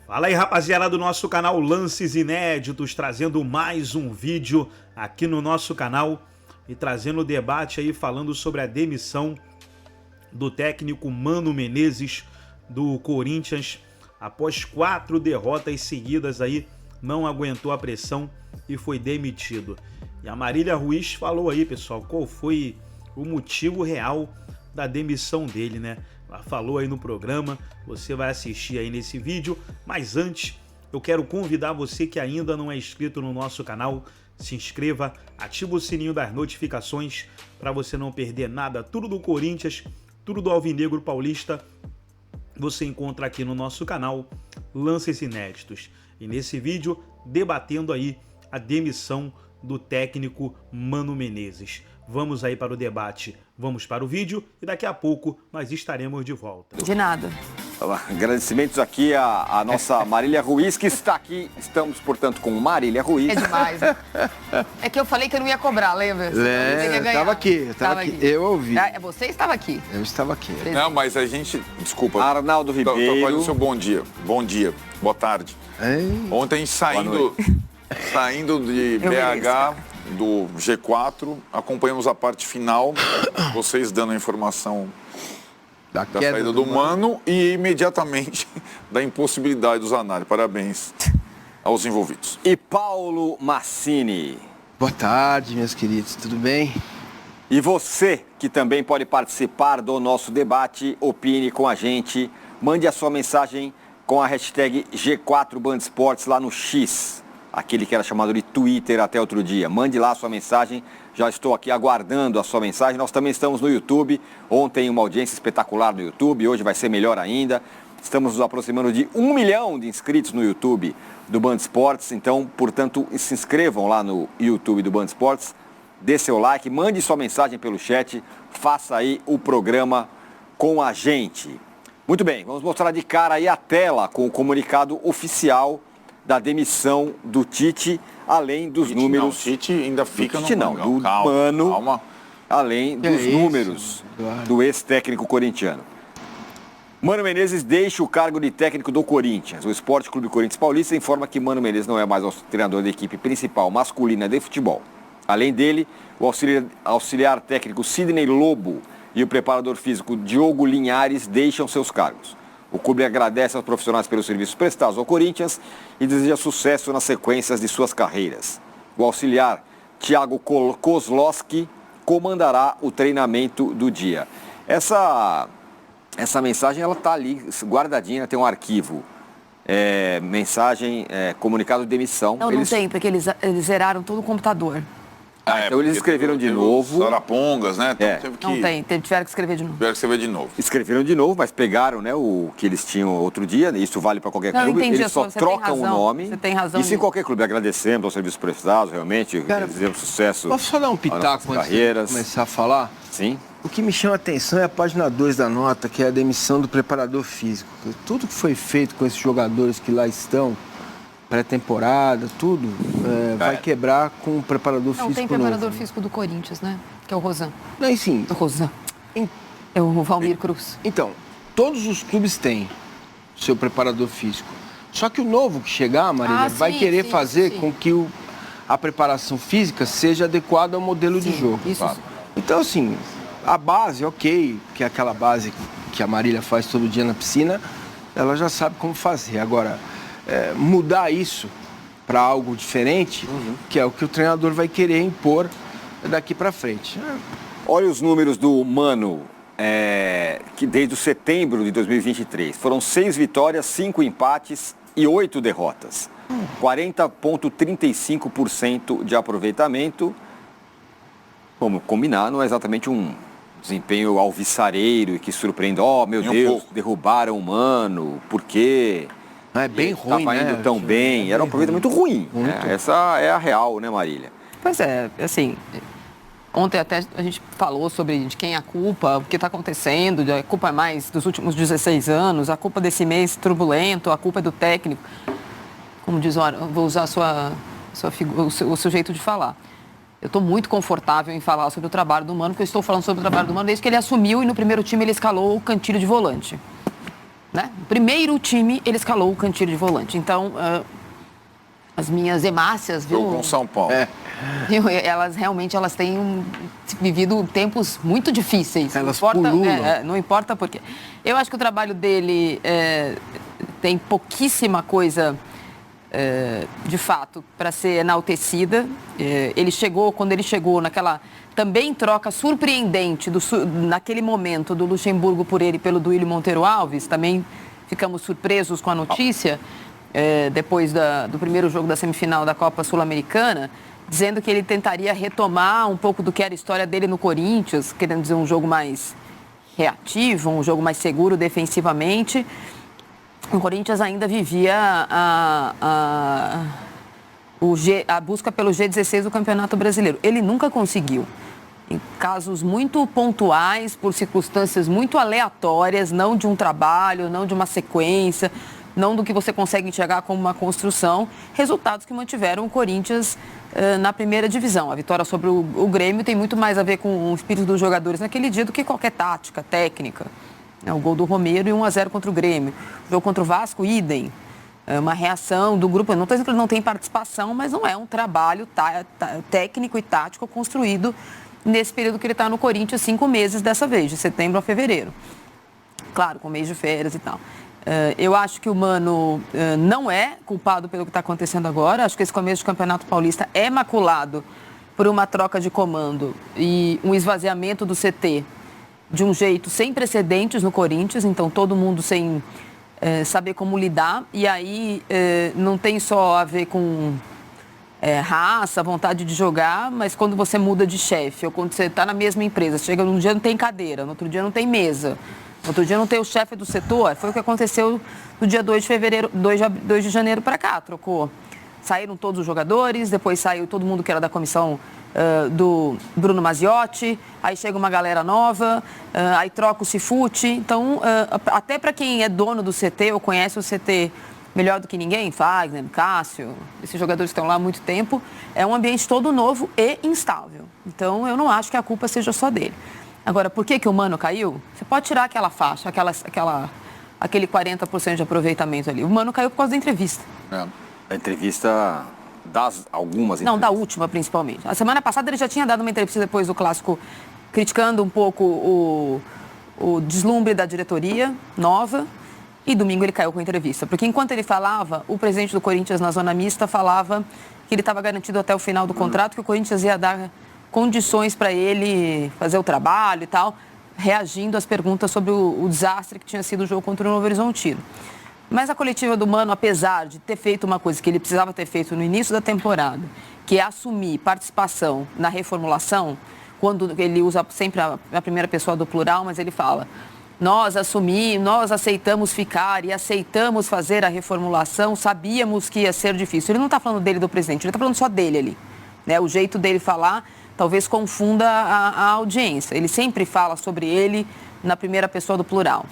Fala aí, rapaziada do nosso canal Lances Inéditos, trazendo mais um vídeo aqui no nosso canal e trazendo o debate aí falando sobre a demissão do técnico Mano Menezes do Corinthians. Após 4 derrotas seguidas aí, não aguentou a pressão e foi demitido. E a Marília Ruiz falou aí, pessoal, qual foi o motivo real da demissão dele, né? Ela falou aí no programa, você vai assistir aí nesse vídeo, mas antes eu quero convidar você que ainda não é inscrito no nosso canal, se inscreva, ativa o sininho das notificações para você não perder nada, tudo do Corinthians, tudo do Alvinegro Paulista, você encontra aqui no nosso canal Lances Inéditos. E nesse vídeo, debatendo aí a demissão do técnico Mano Menezes. Vamos aí para o debate, vamos para o vídeo e daqui a pouco nós estaremos de volta. De nada. Agradecimentos aqui à nossa Marília Ruiz, que está aqui. Estamos, portanto, com Marília Ruiz. É demais. É que eu falei que eu não ia cobrar, lembra? Estava aqui. Eu ouvi. Você estava aqui. Eu estava aqui. Não, mas a gente... Desculpa. Arnaldo Ribeiro. Tô fazendo o seu bom dia. Bom dia. Boa tarde. Ei. Ontem, saindo de BH, do G4, acompanhamos a parte final, vocês dando a informação da saída do Mano e imediatamente da impossibilidade do Zanari. Parabéns aos envolvidos. E Paulo Massini. Boa tarde, meus queridos, tudo bem? E você, que também pode participar do nosso debate, opine com a gente, mande a sua mensagem com a hashtag G4BandEsportes lá no X, aquele que era chamado de Twitter até outro dia. Mande lá a sua mensagem, já estou aqui aguardando a sua mensagem. Nós também estamos no YouTube, ontem uma audiência espetacular no YouTube, hoje vai ser melhor ainda. Estamos nos aproximando de 1 milhão de inscritos no YouTube do Band Esportes, então, portanto, se inscrevam lá no YouTube do Band Esportes, dê seu like, mande sua mensagem pelo chat, faça aí o programa com a gente. Muito bem, vamos mostrar de cara aí a tela com o comunicado oficial da demissão do Tite, além dos números... Não, Tite ainda fica Tite no não, do calma, Mano, calma. além dos números do ex-técnico corintiano. Mano Menezes deixa o cargo de técnico do Corinthians. O Esporte Clube Corinthians Paulista informa que Mano Menezes não é mais o treinador da equipe principal masculina de futebol. Além dele, o auxiliar técnico Sidney Lobo e o preparador físico Diogo Linhares deixam seus cargos. O clube agradece aos profissionais pelos serviços prestados ao Corinthians e deseja sucesso nas sequências de suas carreiras. O auxiliar Thiago Kozlowski comandará o treinamento do dia. Essa mensagem ela está ali guardadinha, tem um arquivo. Comunicado de demissão. Não tem, porque eles zeraram todo o computador. Então eles escreveram de novo. Arapongas, né? Então Não tem, tiveram que escrever de novo. Tiveram que escrever de novo. Escreveram de novo, mas pegaram, né, o que eles tinham outro dia, isso vale para qualquer clube. Entendi, eles só trocam o nome. Você tem razão. Isso em qualquer clube. Agradecemos aos serviços prestados, realmente, desejamos sucesso. Posso só dar um pitaco antes de começar a falar? Sim. O que me chama a atenção é a página 2 da nota, que é a demissão do preparador físico. Tudo que foi feito com esses jogadores que lá estão, pré-temporada, tudo, vai quebrar com o preparador físico. Não tem preparador novo. físico do Corinthians, né? Que é o Rosan. Não, sim. O Rosan. É o Valmir Cruz. Então, todos os clubes têm seu preparador físico. Só que o novo que chegar, Marília, vai querer fazer com que a preparação física seja adequada ao modelo de jogo. Isso. Claro. Então, assim, a base, ok, que é aquela base que a Marília faz todo dia na piscina, ela já sabe como fazer. Agora, mudar isso para algo diferente, que é o que o treinador vai querer impor daqui para frente. Olha os números do Mano, que desde setembro de 2023. Foram 6 vitórias, 5 empates e 8 derrotas. 40,35% de aproveitamento. Vamos combinar, não é exatamente um desempenho alvissareiro e que surpreende. Meu Deus, derrubaram o Mano, por quê? É bem ruim, né? Estava indo tão bem, era um aproveitamento ruim. Essa é a real, né, Marília? Pois é, assim, ontem até a gente falou sobre de quem é a culpa, o que está acontecendo, a culpa é mais dos últimos 16 anos, a culpa desse mês turbulento, a culpa é do técnico. Como diz, vou usar o seu jeito de falar. Eu estou muito confortável em falar sobre o trabalho do Mano, porque eu estou falando sobre o trabalho do Mano desde que ele assumiu e no primeiro time ele escalou o Cantilho de volante. né? O primeiro time, ele escalou o Cantillo de volante. Então, as minhas hemácias, viu? Jogou com São Paulo. Elas têm vivido tempos muito difíceis. Elas pululam. Não importa por quê. Eu acho que o trabalho dele tem pouquíssima coisa, de fato, para ser enaltecida. Quando ele chegou naquela também troca surpreendente, naquele momento, do Luxemburgo por ele pelo Duílio Monteiro Alves, também ficamos surpresos com a notícia, depois do primeiro jogo da semifinal da Copa Sul-Americana, dizendo que ele tentaria retomar um pouco do que era a história dele no Corinthians, querendo dizer um jogo mais reativo, um jogo mais seguro defensivamente. O Corinthians ainda vivia a busca pelo G16 do Campeonato Brasileiro. Ele nunca conseguiu. Em casos muito pontuais, por circunstâncias muito aleatórias, não de um trabalho, não de uma sequência, não do que você consegue enxergar como uma construção, resultados que mantiveram o Corinthians na primeira divisão. A vitória sobre o Grêmio tem muito mais a ver com o espírito dos jogadores naquele dia do que qualquer tática, técnica. O gol do Romero e 1-0 contra o Grêmio. O jogo contra o Vasco, idem. Uma reação do grupo. Eu não estou dizendo que ele não tem participação, mas não é um trabalho técnico e tático construído nesse período que ele está no Corinthians, 5 meses dessa vez, de setembro a fevereiro. Claro, com mês de férias e tal. Eu acho que o Mano não é culpado pelo que está acontecendo agora. Acho que esse começo de Campeonato Paulista é maculado por uma troca de comando e um esvaziamento do CT de um jeito sem precedentes no Corinthians. Então, todo mundo sem saber como lidar. E aí não tem só a ver com raça, vontade de jogar, mas quando você muda de chefe ou quando você está na mesma empresa, chega num dia não tem cadeira, no outro dia não tem mesa, no outro dia não tem o chefe do setor. Foi o que aconteceu no dia 2 de janeiro para cá, trocou. Saíram todos os jogadores, depois saiu todo mundo que era da comissão do Bruno Maziotti, aí chega uma galera nova, aí troca o Cifute. Então, até para quem é dono do CT ou conhece o CT melhor do que ninguém, Fagner, Cássio, esses jogadores que estão lá há muito tempo, é um ambiente todo novo e instável. Então, eu não acho que a culpa seja só dele. Agora, por que o Mano caiu? Você pode tirar aquela faixa, aquele 40% de aproveitamento ali. O Mano caiu por causa da entrevista. A entrevista algumas entrevistas. Não, da última, principalmente. A semana passada ele já tinha dado uma entrevista depois do Clássico, criticando um pouco o deslumbre da diretoria nova. E domingo ele caiu com a entrevista. Porque enquanto ele falava, o presidente do Corinthians na zona mista falava que ele estava garantido até o final do contrato, que o Corinthians ia dar condições para ele fazer o trabalho e tal, reagindo às perguntas sobre o desastre que tinha sido o jogo contra o Novo Horizontino. Mas a coletiva do Mano, apesar de ter feito uma coisa que ele precisava ter feito no início da temporada, que é assumir participação na reformulação, quando ele usa sempre a primeira pessoa do plural, mas ele fala: nós aceitamos ficar e aceitamos fazer a reformulação, sabíamos que ia ser difícil. Ele não está falando dele, do presidente, ele está falando só dele ali. Né? O jeito dele falar talvez confunda a audiência. Ele sempre fala sobre ele na primeira pessoa do plural.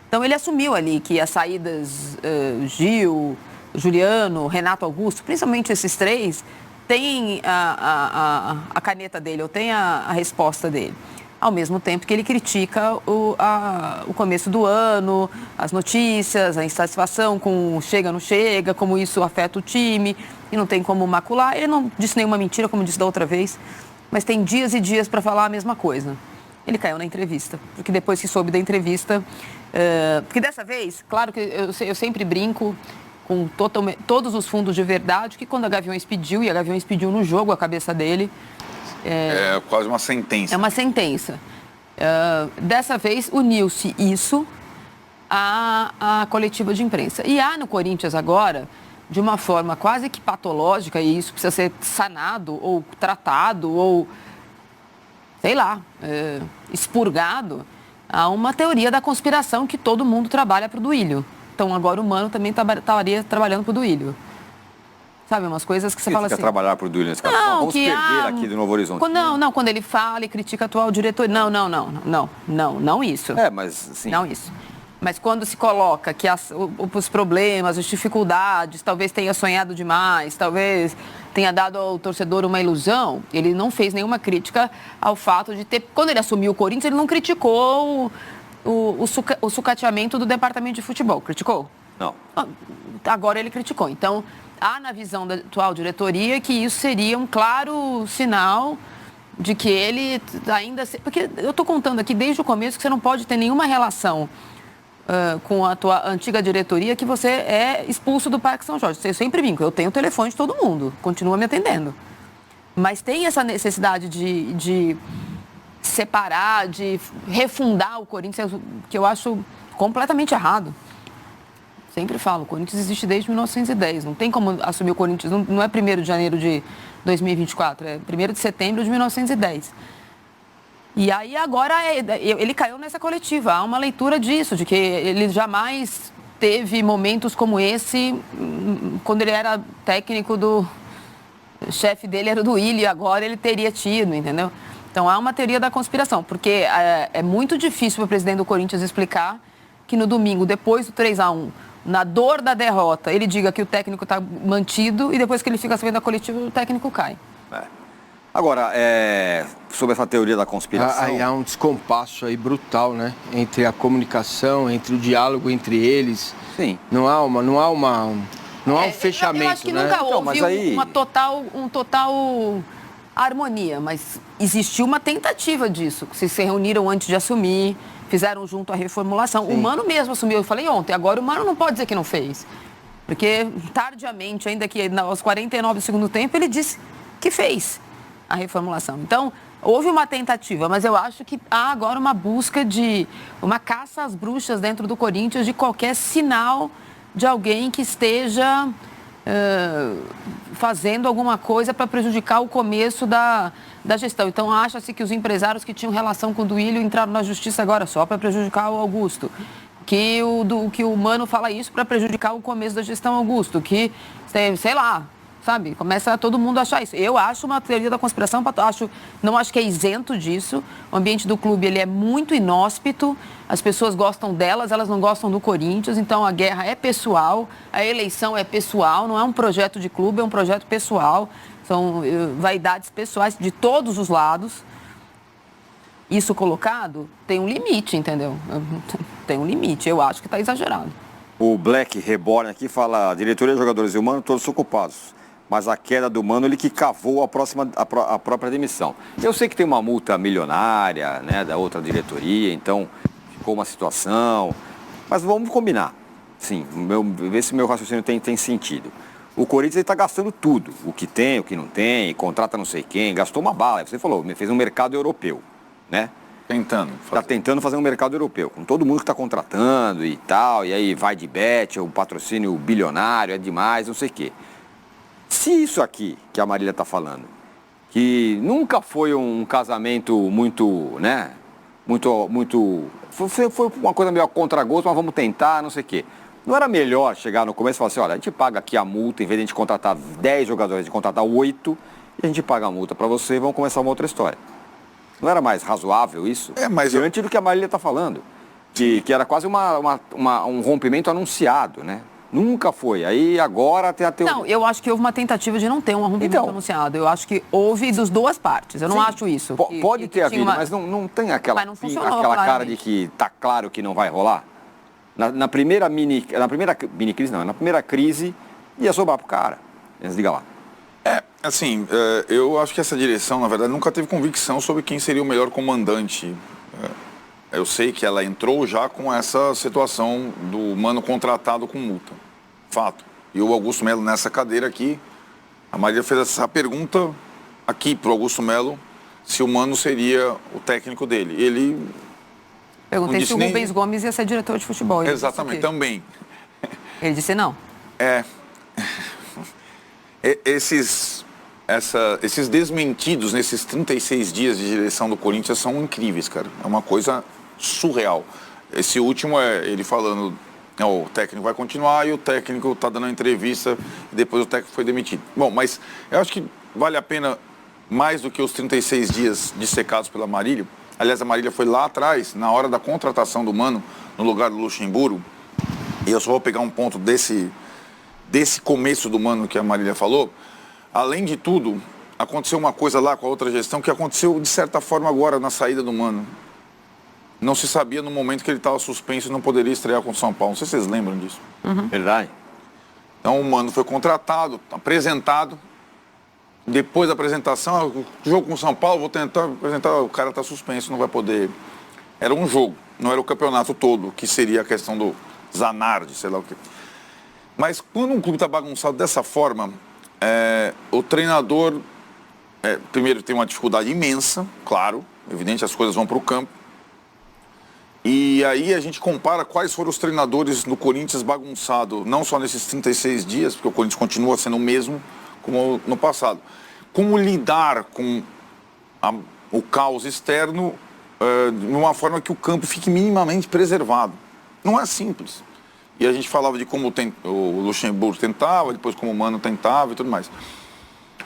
Então ele assumiu ali que as saídas Gil, Juliano, Renato Augusto, principalmente esses três, têm a caneta dele, ou têm a resposta dele. Ao mesmo tempo que ele critica o começo do ano, as notícias, a insatisfação com chega, não chega, como isso afeta o time, e não tem como macular. Ele não disse nenhuma mentira, como disse da outra vez, mas tem dias e dias para falar a mesma coisa. Ele caiu na entrevista, porque depois que soube da entrevista... porque dessa vez, claro que eu sempre brinco com todos os fundos de verdade, que quando a Gaviões pediu, e a Gaviões pediu no jogo a cabeça dele... É quase uma sentença. É uma sentença. Dessa vez, uniu-se isso à coletiva de imprensa. E há no Corinthians agora, de uma forma quase que patológica, e isso precisa ser sanado ou tratado ou, sei lá, expurgado, há uma teoria da conspiração que todo mundo trabalha para o Duílio. Então agora o Mano também estaria trabalhando para o Duílio. Sabe, umas coisas que você fala assim... trabalhar para o Duílio nesse caso? Não, vamos perder aqui do Novo Horizonte. Não, quando ele fala e critica a atual diretor... Não isso. Mas sim. Não isso. Mas quando se coloca que os problemas, as dificuldades, talvez tenha sonhado demais, talvez tenha dado ao torcedor uma ilusão, ele não fez nenhuma crítica ao fato de ter... Quando ele assumiu o Corinthians, ele não criticou o sucateamento do departamento de futebol. Criticou? Não. Agora ele criticou. Então, há na visão da atual diretoria que isso seria um claro sinal de que ele ainda... Porque eu estou contando aqui desde o começo que você não pode ter nenhuma relação com a tua antiga diretoria que você é expulso do Parque São Jorge. Eu sempre brinco, eu tenho o telefone de todo mundo, continua me atendendo. Mas tem essa necessidade de separar, de refundar o Corinthians, que eu acho completamente errado. Sempre falo, o Corinthians existe desde 1910, não tem como assumir o Corinthians, não é 1º de janeiro de 2024, é 1º de setembro de 1910. E aí agora ele caiu nessa coletiva, há uma leitura disso, de que ele jamais teve momentos como esse quando ele era técnico do... O chefe dele era do Willi, e agora ele teria tido, entendeu? Então há uma teoria da conspiração, porque é muito difícil para o presidente do Corinthians explicar que no domingo, depois do 3-1, na dor da derrota, ele diga que o técnico está mantido e depois que ele fica sabendo da coletiva, o técnico cai. Agora, sobre essa teoria da conspiração... Aí há um descompasso aí brutal, né? Entre a comunicação, entre o diálogo entre eles. Sim. Não há um fechamento, eu acho que né? nunca houve mas aí... um total harmonia, mas existiu uma tentativa disso. Se reuniram antes de assumir, fizeram junto a reformulação. Sim. O Mano mesmo assumiu, eu falei ontem, agora o Mano não pode dizer que não fez. Porque tardiamente, ainda que aos 49 do segundo tempo, ele disse que fez a reformulação. Então, houve uma tentativa, mas eu acho que há agora uma busca de uma caça às bruxas dentro do Corinthians de qualquer sinal de alguém que esteja fazendo alguma coisa para prejudicar o começo da gestão. Então, acha-se que os empresários que tinham relação com o Duílio entraram na justiça agora só para prejudicar o Augusto. Que o Mano fala isso para prejudicar o começo da gestão Augusto. Que, sei lá, sabe? Começa todo mundo a achar isso. Eu acho uma teoria da conspiração, não acho que é isento disso. O ambiente do clube ele é muito inóspito, as pessoas gostam delas, elas não gostam do Corinthians, então a guerra é pessoal, a eleição é pessoal, não é um projeto de clube, é um projeto pessoal, são vaidades pessoais de todos os lados. Isso colocado tem um limite, entendeu? Tem um limite, eu acho que está exagerado. O Black Reborn aqui fala, diretoria, jogadores e o Mano, todos ocupados. Mas a queda do Mano, ele que cavou a própria demissão. Eu sei que tem uma multa milionária, né, da outra diretoria, então ficou uma situação. Mas vamos combinar. Sim, ver se meu raciocínio tem sentido. O Corinthians está gastando tudo. O que tem, o que não tem, contrata não sei quem, gastou uma bala. Você falou, fez um mercado europeu, né? Está tentando fazer um mercado europeu, com todo mundo que está contratando e tal, e aí vai de bet, o patrocínio bilionário, é demais, não sei o quê. Se isso aqui que a Marília está falando, que nunca foi um casamento muito, né, foi uma coisa meio a contragosto, mas vamos tentar, não sei o quê. Não era melhor chegar no começo e falar assim, olha, a gente paga aqui a multa, em vez de a gente contratar 10 jogadores, a gente contratar 8, e a gente paga a multa para você e vamos começar uma outra história. Não era mais razoável isso? Diante do que a Marília está falando. Que era quase um rompimento anunciado, né? Nunca foi. Aí agora tem a teoria. Não, eu acho que houve uma tentativa de não ter um rompimento anunciado. Eu acho que houve das duas partes. Eu não acho isso. Pode ter havido, mas não tem aquela cara de que tá claro que não vai rolar? Na primeira mini crise, não. Na primeira crise, ia sobrar pro cara. Diga lá. Assim, eu acho que essa direção, na verdade, nunca teve convicção sobre quem seria o melhor comandante. Eu sei que ela entrou já com essa situação do Mano contratado com multa. Fato. E o Augusto Melo nessa cadeira aqui, a Maria fez essa pergunta aqui pro Augusto Melo, se o Mano seria o técnico dele. Ele... Perguntei se o Rubens Gomes ia ser diretor de futebol. Ele exatamente, também. Ele disse não. Esses desmentidos nesses 36 dias de direção do Corinthians são incríveis, cara. É uma coisa surreal. Esse último é ele falando, o técnico vai continuar e o técnico está dando uma entrevista e depois o técnico foi demitido. Bom, mas eu acho que vale a pena mais do que os 36 dias dissecados pela Marília. Aliás, a Marília foi lá atrás, na hora da contratação do Mano, no lugar do Luxemburgo. E eu só vou pegar um ponto desse começo do Mano que a Marília falou. Além de tudo, aconteceu uma coisa lá com a outra gestão que aconteceu de certa forma agora na saída do Mano. não se sabia no momento que ele estava suspenso e não poderia estrear com o São Paulo. Não sei se vocês lembram disso. Verdade. Então o Mano foi contratado, apresentado. Depois da apresentação, o jogo com o São Paulo, vou tentar apresentar, o cara está suspenso, não vai poder. Era um jogo, não era o campeonato todo, que seria a questão do Zanardi, sei lá o quê. Mas quando um clube está bagunçado dessa forma, o treinador, primeiro, tem uma dificuldade imensa, claro, evidente, as coisas vão para o campo. E aí a gente compara quais foram os treinadores no Corinthians bagunçado, não só nesses 36 dias, porque o Corinthians continua sendo o mesmo como no passado. Como lidar com o caos externo de uma forma que o campo fique minimamente preservado. Não é simples. E a gente falava de como o Luxemburgo tentava, depois como o Mano tentava e tudo mais.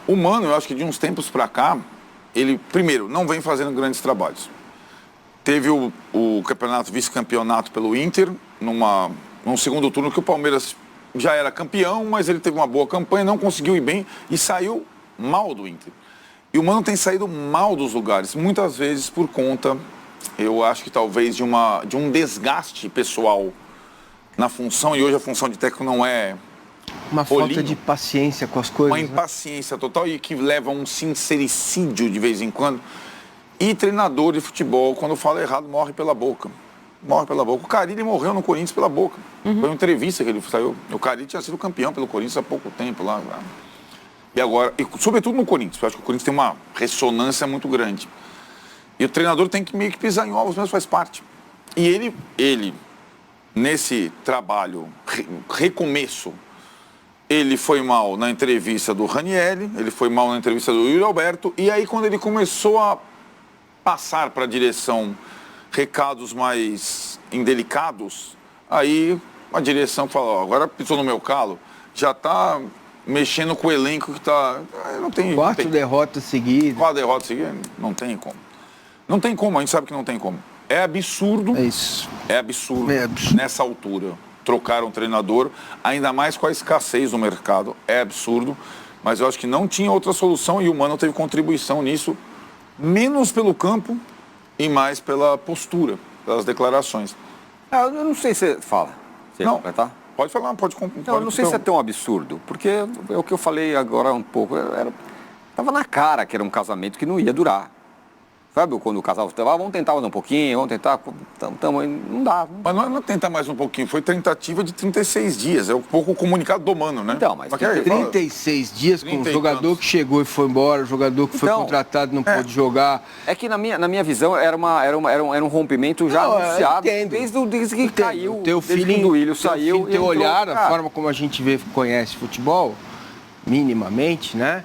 O Mano, eu acho que de uns tempos para cá, ele, primeiro, não vem fazendo grandes trabalhos. Teve o campeonato, vice-campeonato pelo Inter, num segundo turno que o Palmeiras já era campeão, mas ele teve uma boa campanha, não conseguiu ir bem e saiu mal do Inter. E o Mano tem saído mal dos lugares, muitas vezes por conta, eu acho que talvez de um desgaste pessoal na função, e hoje a função de técnico não é uma falta de paciência com as coisas. Uma impaciência total e que leva a um sincericídio de vez em quando. E treinador de futebol, quando fala errado, morre pela boca. Morre pela boca. O Carille morreu no Corinthians pela boca. Foi uma entrevista que ele saiu. O Carille tinha sido campeão pelo Corinthians há pouco tempo lá. E agora, e sobretudo no Corinthians, eu acho que o Corinthians tem uma ressonância muito grande. E o treinador tem que meio que pisar em ovos, mas faz parte. E ele nesse trabalho, recomeço, ele foi mal na entrevista do Ranieri, ele foi mal na entrevista do Yuri Alberto, e aí quando ele começou a passar para a direção recados mais indelicados, aí a direção falou, agora pisou no meu calo, já está mexendo com o elenco que está... Não tem, 4 derrotas seguidas. 4 derrotas seguidas, não tem como. Não tem como, a gente sabe que não tem como. É absurdo, é absurdo nessa altura trocar um treinador, ainda mais com a escassez do mercado, é absurdo, mas eu acho que não tinha outra solução e o Mano teve contribuição nisso, menos pelo campo e mais pela postura, pelas declarações. Eu não sei se você fala. Você não, completar? Pode falar, pode completar. Eu não sei se é tão absurdo, porque é o que eu falei agora um pouco, estava na cara que era um casamento que não ia durar. Sabe quando o casal estava, vamos tentar mais um pouquinho, vamos tentar, não dá. Mas não é tentar mais um pouquinho, foi tentativa de 36 dias, é um pouco o comunicado do Mano, né? Então, mas 36 dias com o jogador que chegou e foi embora, o jogador que foi contratado não pôde jogar. É que na minha visão era um rompimento já anunciado desde que caiu, teu desde filho, que o Duílio saiu. Teu olhar, a forma como a gente conhece futebol, minimamente, né?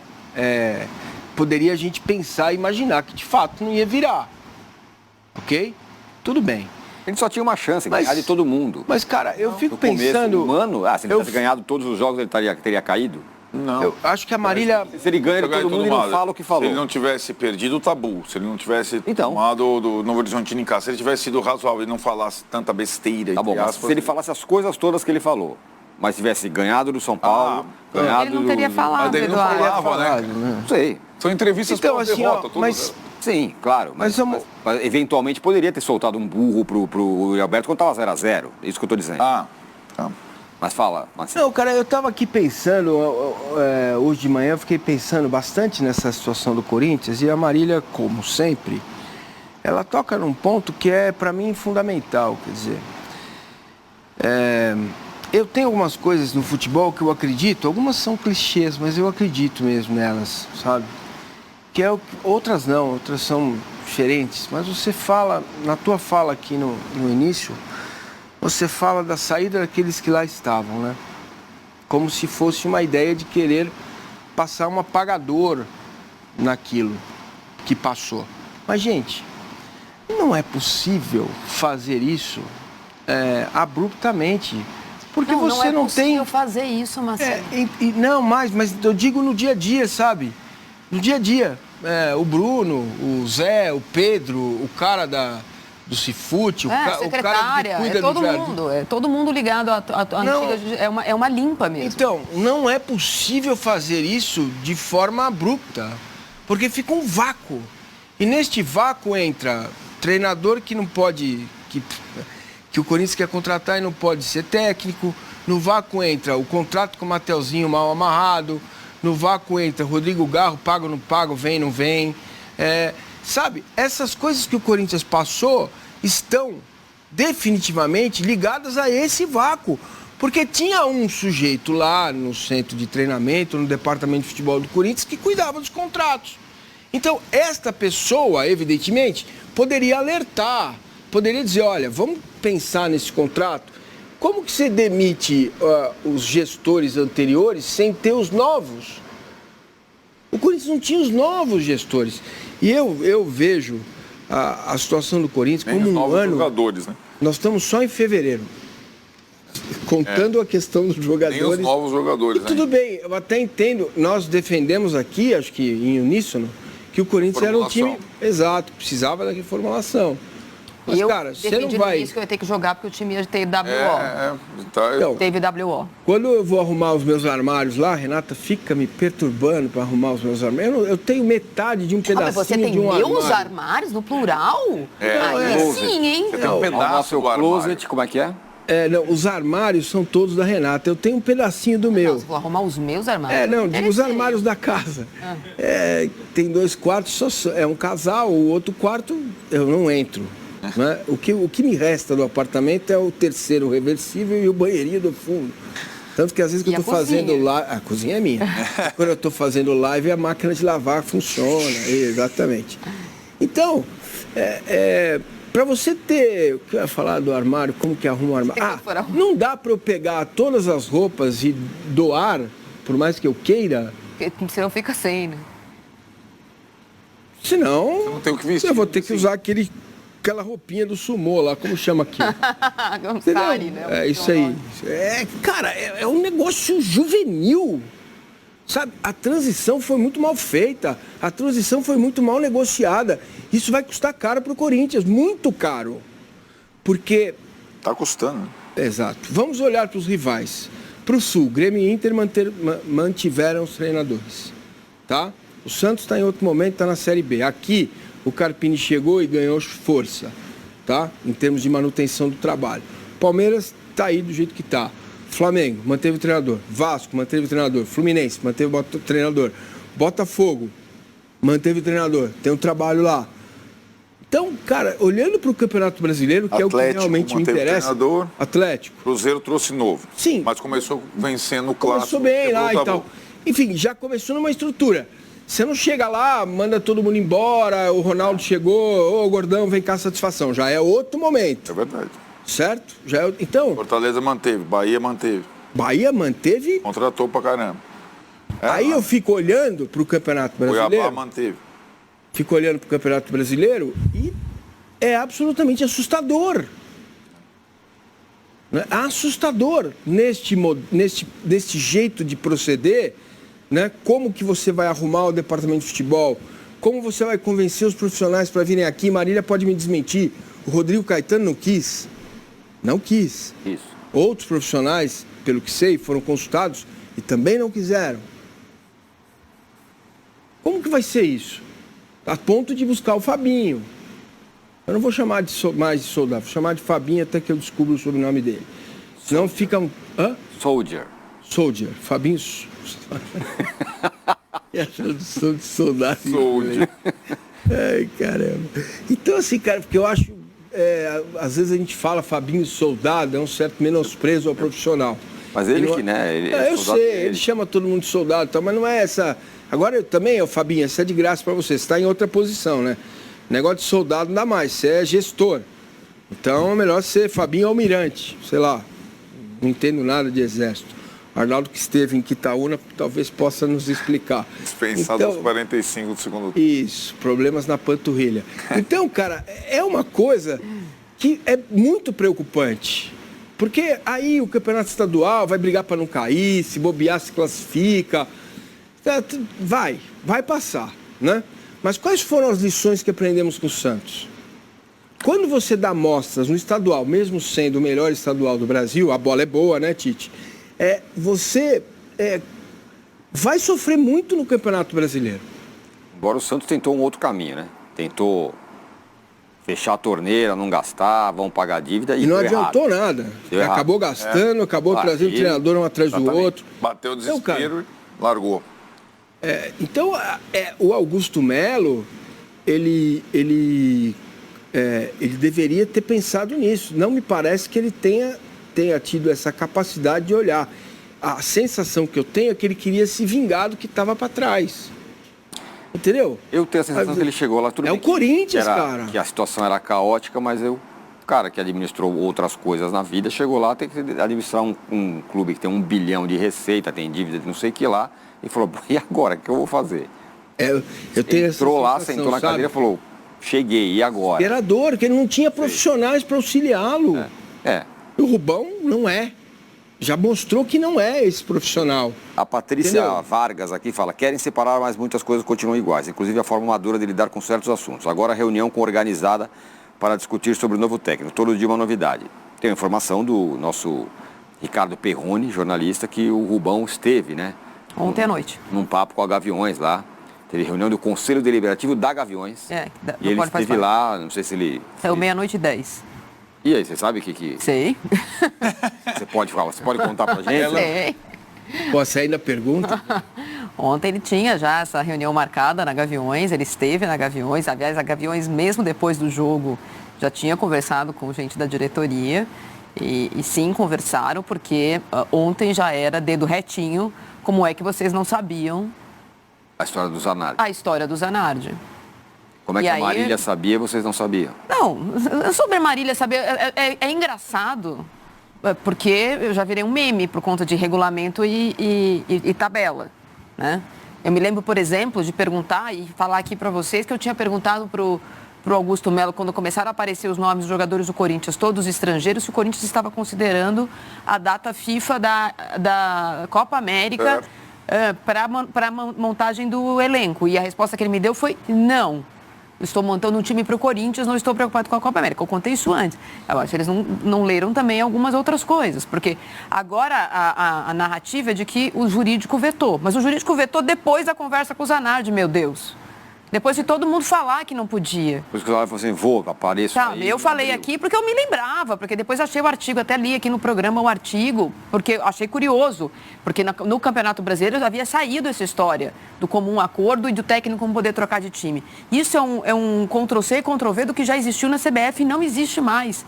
Poderia a gente pensar e imaginar que de fato não ia virar. Ok? Tudo bem. Ele só tinha uma chance, ganhar de todo mundo. Mas, cara, eu fico pensando... Mano, se ele tivesse ganhado todos os jogos, ele teria caído? Não. Eu acho que a Marília... Se ele ganha de todo mundo, ele não fala o que falou. Se ele não tivesse perdido o tabu, se ele não tivesse tomado do Novo Horizontino em casa, se ele tivesse sido razoável e não falasse tanta besteira... Tá bom, mas se ele falasse as coisas todas que ele falou, mas tivesse ganhado do São Paulo, ganhado ele não teria falado, ele não falava, né? Não sei. São entrevistas então, assim, derrota, mas... Sim, claro. Mas eventualmente poderia ter soltado um burro pro Alberto quando estava 0-0. Isso que eu estou dizendo. Tá. Mas fala, Marcelo. Não, cara, eu estava aqui pensando, hoje de manhã eu fiquei pensando bastante nessa situação do Corinthians e a Marília, como sempre, ela toca num ponto que é, para mim, fundamental. Quer dizer, eu tenho algumas coisas no futebol que eu acredito, algumas são clichês, mas eu acredito mesmo nelas, sabe? Que outras não, outras são diferentes, mas você fala, na tua fala aqui no início, você fala da saída daqueles que lá estavam, né? Como se fosse uma ideia de querer passar um apagador naquilo que passou. Mas, gente, não é possível fazer isso abruptamente. Porque você não tem... Não é possível fazer isso, Marcelo. Não, mas eu digo no dia a dia, sabe? No dia a dia. O Bruno, o Zé, o Pedro, o cara do Cifute, o cara que cuida todo do mundo. É todo mundo ligado à antiga... É uma limpa mesmo. Então, não é possível fazer isso de forma abrupta. Porque fica um vácuo. E neste vácuo entra treinador que não pode... Que o Corinthians quer contratar e não pode ser técnico. No vácuo entra o contrato com o Mateuzinho mal amarrado. No vácuo entra Rodrigo Garro, pago, não pago, vem, não vem. Sabe, essas coisas que o Corinthians passou estão definitivamente ligadas a esse vácuo. Porque tinha um sujeito lá no centro de treinamento, no departamento de futebol do Corinthians, que cuidava dos contratos. Então, esta pessoa, evidentemente, poderia alertar, poderia dizer, olha, vamos pensar nesse contrato. Como que você demite os gestores anteriores sem ter os novos? O Corinthians não tinha os novos gestores. E eu vejo a situação do Corinthians como um ano... jogadores, né? Nós estamos só em fevereiro. Contando a questão dos jogadores... Tem os novos jogadores, e tudo bem, eu até entendo. Nós defendemos aqui, acho que em uníssono, que o Corinthians era um time... Exato, precisava da reformulação. Mas, cara, você não vai... Isso que eu ia ter que jogar porque o time ia ter WO. Então, teve WO. Quando eu vou arrumar os meus armários lá, a Renata fica me perturbando para arrumar os meus armários. Eu tenho metade de um pedacinho mas você tem de um meus armário. armários no plural? Aí sim, hein? Você tem um pedaço do closet, como é que é? Não, os armários são todos da Renata. Eu tenho um pedacinho do meu. Nossa, vou arrumar os meus armários. Digo os armários da casa. Tem 2 quartos, é um casal, o outro quarto eu não entro. Né? O que me resta do apartamento é o terceiro reversível e o banheirinho do fundo. Tanto que às vezes que eu estou fazendo live... A cozinha é minha. Quando eu estou fazendo live, a máquina de lavar funciona. Exatamente. Então, para você ter... O que eu ia falar do armário? Como que arruma o armário? Não dá para eu pegar todas as roupas e doar, por mais que eu queira. Porque senão fica sem, né? Senão, você não tem o que vestir, eu vou ter que usar aquela roupinha do sumô lá, como chama aqui? Sari, né? É isso aí. Cara, é um negócio juvenil. Sabe, a transição foi muito mal feita, a transição foi muito mal negociada. Isso vai custar caro para o Corinthians, muito caro. Porque... Tá custando, né? Exato. Vamos olhar para os rivais. Para o Sul, Grêmio e Inter mantiveram os treinadores. Tá? O Santos está em outro momento, está na Série B. Aqui, o Carpini chegou e ganhou força, tá? Em termos de manutenção do trabalho. Palmeiras está aí do jeito que está. Flamengo, manteve o treinador. Vasco, manteve o treinador. Fluminense, manteve o treinador. Botafogo, manteve o treinador. Tem um trabalho lá. Então, cara, olhando para o Campeonato Brasileiro, que Atlético, é o que realmente me interessa... Treinador, Atlético. Cruzeiro trouxe novo. Sim. Mas começou vencendo o clássico. Começou bem lá e tal. Enfim, já começou numa estrutura. Você não chega lá, manda todo mundo embora, o Ronaldo chegou, ô Gordão, vem cá, satisfação. Já é outro momento. É verdade. Certo? Já é... Então... Fortaleza manteve, Bahia manteve. Bahia manteve... Contratou pra caramba. Aí eu fico olhando pro Campeonato Brasileiro... Cuiabá manteve. Fico olhando pro Campeonato Brasileiro e é absolutamente assustador. Né? Assustador neste jeito de proceder... Né? Como que você vai arrumar o departamento de futebol? Como você vai convencer os profissionais para virem aqui? Marília pode me desmentir. O Rodrigo Caetano não quis. Não quis. Isso. Outros profissionais, pelo que sei, foram consultados e também não quiseram. Como que vai ser isso? A ponto de buscar o Fabinho. Eu não vou chamar mais de soldado, vou chamar de Fabinho até que eu descubra o sobrenome dele. Senão fica um... Soldier. Fabinho... E a tradução de soldado. Soldier. Ai, caramba. Então, assim, cara, porque eu acho... às vezes a gente fala Fabinho soldado, é um certo menosprezo ao profissional. Mas ele que, né? Eu sei, ele chama todo mundo de soldado e tal, mas não é essa... Agora, eu também, Fabinho, isso é de graça pra você está em outra posição, né? Negócio de soldado não dá mais, você é gestor. Então, é melhor ser Fabinho Almirante, sei lá. Não entendo nada de exército. Arnaldo, que esteve em Quitaúna, talvez possa nos explicar. Dispensado aos 45 do segundo tempo. Isso, problemas na panturrilha. Então, cara, é uma coisa que é muito preocupante. Porque aí o campeonato estadual vai brigar para não cair, se bobear, se classifica. Vai passar, né? Mas quais foram as lições que aprendemos com o Santos? Quando você dá amostras no estadual, mesmo sendo o melhor estadual do Brasil, a bola é boa, né, Tite? Você vai sofrer muito no Campeonato Brasileiro. Agora o Santos tentou um outro caminho, né? Tentou fechar a torneira, não gastar, vão pagar a dívida. E não adiantou nada. Acabou gastando, acabou trazendo o treinador um atrás do outro. Bateu o desespero e largou. Então, o Augusto Melo, ele deveria ter pensado nisso. Não me parece que ele tenha tido essa capacidade de olhar. A sensação que eu tenho é que ele queria se vingar do que estava para trás. Entendeu? Eu tenho a sensação que ele chegou lá, tudo bem, o Corinthians, cara. Que a situação era caótica, mas o cara que administrou outras coisas na vida chegou lá, tem que administrar um clube que tem 1 bilhão de receita, tem dívida de não sei o que lá, e falou, e agora, o que eu vou fazer? Eu tenho entrou lá, sentou na cadeira e falou, cheguei, e agora? Desesperador, que ele não tinha profissionais para auxiliá-lo. E o Rubão não é. Já mostrou que não é esse profissional. A Patrícia Vargas aqui fala, querem separar, mas muitas coisas continuam iguais, inclusive a forma madura de lidar com certos assuntos. Agora a reunião organizada para discutir sobre o novo técnico. Todo dia uma novidade. Tem a informação do nosso Ricardo Perrone, jornalista, que o Rubão esteve, né? Ontem à noite. Num papo com a Gaviões lá. Teve reunião do Conselho Deliberativo da Gaviões. E ele esteve lá, não sei se ele... Saiu 00:10. E aí, você sabe o que... Sei. Você pode contar pra gente? Sei. Você ainda pergunta? Ontem ele tinha já essa reunião marcada na Gaviões, ele esteve na Gaviões. Aliás, a Gaviões, mesmo depois do jogo, já tinha conversado com gente da diretoria. E sim, conversaram, porque ontem já era dedo retinho. Como é que vocês não sabiam? A história do Zanardi. A história do Zanardi. Como é que a Marília sabia e vocês não sabiam? Não, sobre a Marília saber é engraçado, porque eu já virei um meme por conta de regulamento e tabela, né? Eu me lembro, por exemplo, de perguntar e falar aqui para vocês que eu tinha perguntado pro Augusto Melo, quando começaram a aparecer os nomes dos jogadores do Corinthians, todos estrangeiros, se o Corinthians estava considerando a data FIFA da Copa América para a montagem do elenco. E a resposta que ele me deu foi não. Estou montando um time para o Corinthians, não estou preocupado com a Copa América. Eu contei isso antes. Eu acho que eles não leram também algumas outras coisas, porque agora a narrativa é de que o jurídico vetou. Mas o jurídico vetou depois da conversa com o Zanardi, meu Deus. Depois de todo mundo falar que não podia. Por isso que o Zanardi falou assim, apareço aí. Eu falei aqui porque eu me lembrava, porque depois achei o artigo, até li aqui no programa o artigo, porque eu achei curioso, porque no Campeonato Brasileiro já havia saído essa história do comum acordo e do técnico não poder trocar de time. Isso é um Ctrl-C e Ctrl-V do que já existiu na CBF e não existe mais.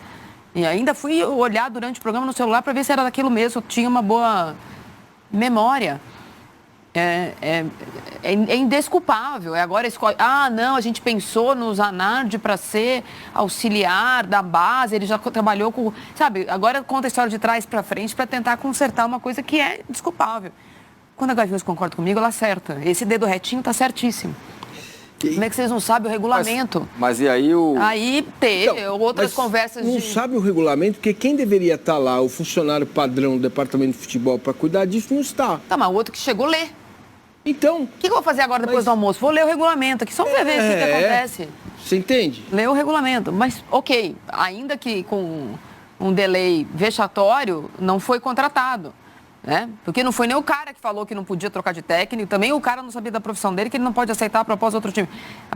E ainda fui olhar durante o programa no celular para ver se era daquilo mesmo, eu tinha uma boa memória. É indesculpável. Agora escolhe. Não, a gente pensou no Zanardi para ser auxiliar da base, ele já trabalhou com. Sabe, agora conta a história de trás para frente para tentar consertar uma coisa que é desculpável. Quando a Gaviões concorda comigo, ela acerta. Esse dedo retinho está certíssimo. Como é que vocês não sabem o regulamento? Mas e aí o... Aí teve outras conversas não sabe o regulamento, porque quem deveria estar lá, o funcionário padrão do departamento de futebol para cuidar disso, não está. Tá, mas o outro que chegou lê. Então... O que eu vou fazer agora depois do almoço? Vou ler o regulamento aqui, só para ver o que acontece. Você entende? Ler o regulamento. Mas, ok, ainda que com um delay vexatório, não foi contratado. Né? Porque não foi nem o cara que falou que não podia trocar de técnico, também o cara não sabia da profissão dele, que ele não pode aceitar a proposta do outro time.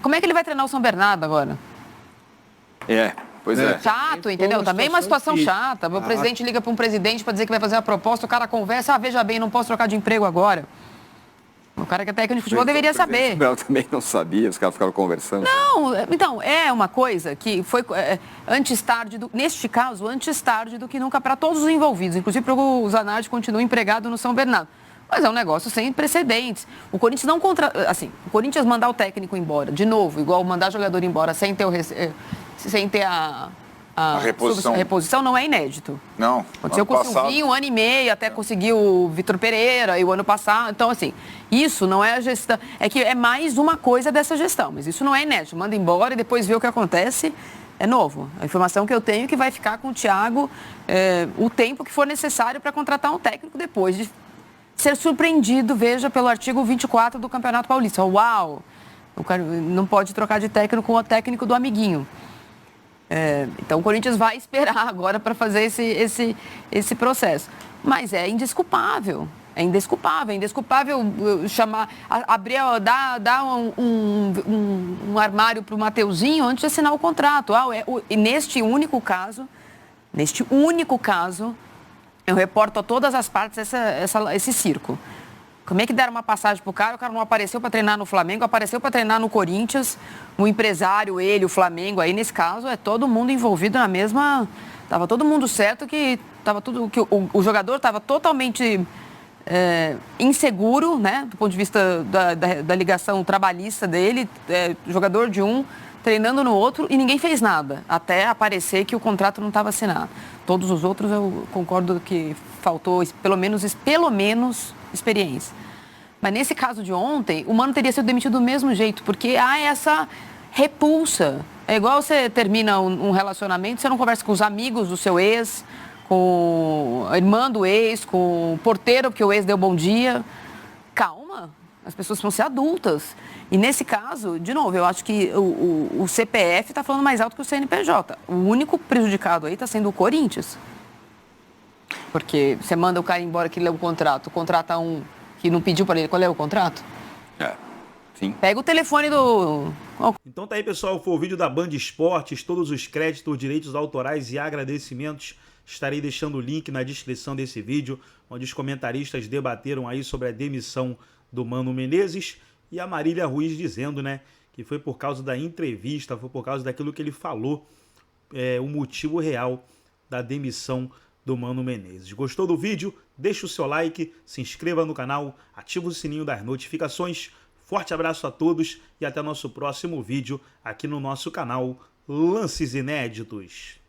Como é que ele vai treinar o São Bernardo agora? Pois é. Chato, entendeu? Também uma situação chata. O presidente liga para um presidente para dizer que vai fazer uma proposta, o cara conversa, veja bem, não posso trocar de emprego agora. O cara que é técnico de futebol deveria saber. Eu também não sabia, os caras ficaram conversando. Não, então, é uma coisa que foi antes tarde, neste caso, antes tarde do que nunca para todos os envolvidos, inclusive para o Zanardi continua empregado no São Bernardo. Mas é um negócio sem precedentes. O Corinthians não o Corinthians mandar o técnico embora, de novo, igual mandar jogador embora sem ter a reposição não é inédito. Não. Aconteceu com o Silvinho 1 ano e meio, até conseguiu o Vitor Pereira e o ano passado. Então, assim, isso não é a gestão. É que é mais uma coisa dessa gestão, mas isso não é inédito. Manda embora e depois vê o que acontece. É novo. A informação que eu tenho é que vai ficar com o Thiago o tempo que for necessário para contratar um técnico depois de ser surpreendido, veja, pelo artigo 24 do Campeonato Paulista. Uau! O cara não pode trocar de técnico com o técnico do amiguinho. Então o Corinthians vai esperar agora para fazer esse processo. Mas é indesculpável. É indesculpável chamar, dar um armário para o Mateuzinho antes de assinar o contrato. E neste único caso, eu reporto a todas as partes esse circo. Como é que deram uma passagem pro cara, o cara não apareceu para treinar no Flamengo, apareceu para treinar no Corinthians, o empresário, ele, o Flamengo, aí nesse caso é todo mundo envolvido na mesma... Tava todo mundo certo que o jogador estava totalmente inseguro, né, do ponto de vista da ligação trabalhista dele, jogador de um treinando no outro e ninguém fez nada, até aparecer que o contrato não estava assinado. Todos os outros eu concordo que faltou pelo menos experiência. Mas nesse caso de ontem, o Mano teria sido demitido do mesmo jeito, porque há essa repulsa. É igual você termina um relacionamento, você não conversa com os amigos do seu ex, com a irmã do ex, com o porteiro, porque o ex deu bom dia. Calma, as pessoas vão ser adultas. E nesse caso, de novo, eu acho que o CPF está falando mais alto que o CNPJ. O único prejudicado aí está sendo o Corinthians. Porque você manda o cara embora que lê o contrato, contrata um que não pediu para ele qual é o contrato? Sim. Pega o telefone do... Então tá aí, pessoal, foi o vídeo da Band Esportes, todos os créditos, direitos autorais e agradecimentos. Estarei deixando o link na descrição desse vídeo, onde os comentaristas debateram aí sobre a demissão do Mano Menezes e a Marília Ruiz dizendo, né, que foi por causa da entrevista, foi por causa daquilo que ele falou, o motivo real da demissão do Mano Menezes. Gostou do vídeo? Deixa o seu like, se inscreva no canal, ativa o sininho das notificações. Forte abraço a todos e até nosso próximo vídeo aqui no nosso canal Lances Inéditos.